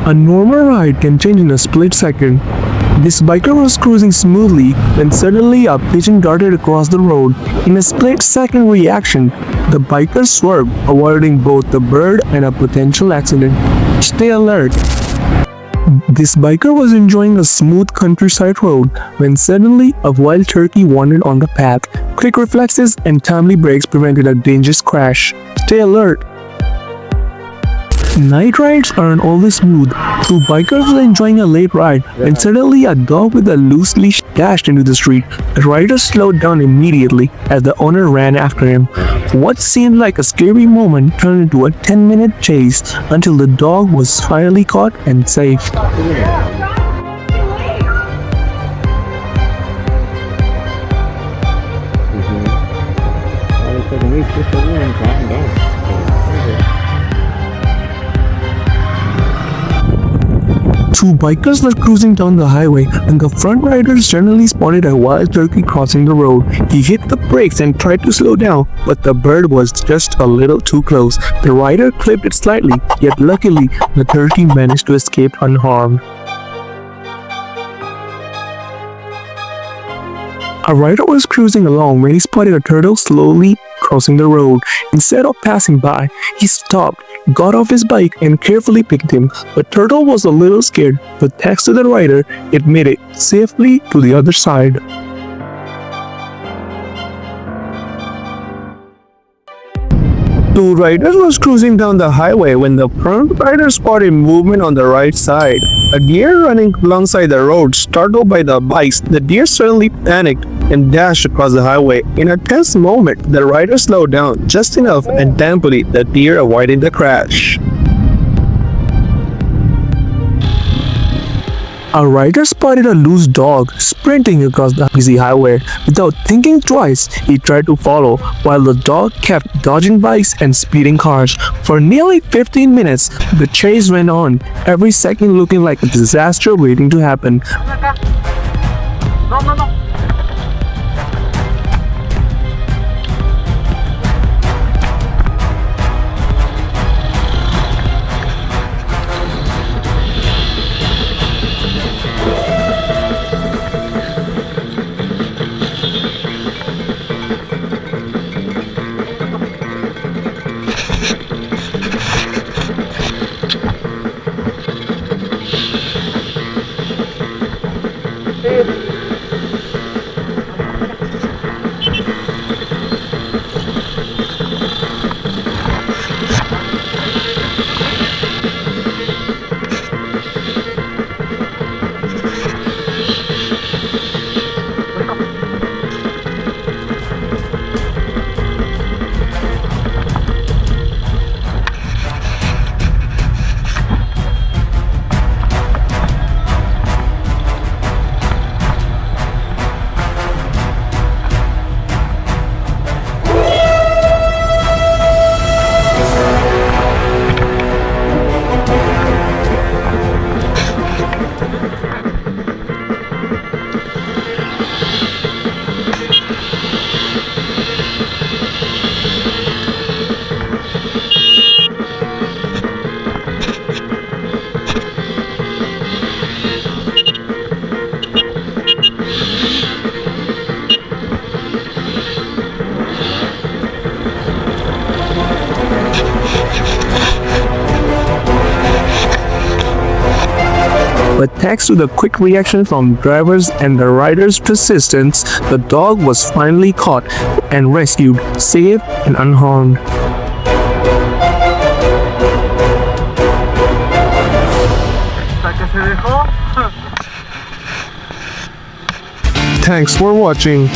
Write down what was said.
A normal ride can change in a split second. This biker was cruising smoothly when suddenly a pigeon darted across the road. In a split-second reaction, the biker swerved, avoiding both the bird and a potential accident. Stay alert! This biker was enjoying a smooth countryside road when suddenly a wild turkey wandered on the path. Quick reflexes and timely brakes prevented a dangerous crash. Stay alert! Night rides aren't always smooth. Two bikers were enjoying a late ride when suddenly a dog with a loose leash dashed into the street. The rider slowed down immediately as the owner ran after him. What seemed like a scary moment turned into a 10-minute chase until the dog was finally caught and safe. Two bikers were cruising down the highway when the front riders suddenly spotted a wild turkey crossing the road. He hit the brakes and tried to slow down, but the bird was just a little too close. The rider clipped it slightly, yet luckily, the turkey managed to escape unharmed. A rider was cruising along when he spotted a turtle slowly crossing the road. Instead of passing by, he stopped, got off his bike and carefully picked him. The turtle was a little scared, but thanks to the rider, it made it safely to the other side. Two riders was cruising down the highway when the front rider spotted movement on the right side. A deer running alongside the road. Startled by the bikes, the deer suddenly panicked and dashed across the highway. In a tense moment, the rider slowed down just enough and thankfully the deer avoided the crash. A rider spotted a loose dog sprinting across the busy highway. Without thinking twice, he tried to follow, while the dog kept dodging bikes and speeding cars. For nearly 15 minutes, the chase went on, every second looking like a disaster waiting to happen. But thanks to the quick reaction from drivers and the rider's persistence, the dog was finally caught and rescued, safe and unharmed. Thanks for watching.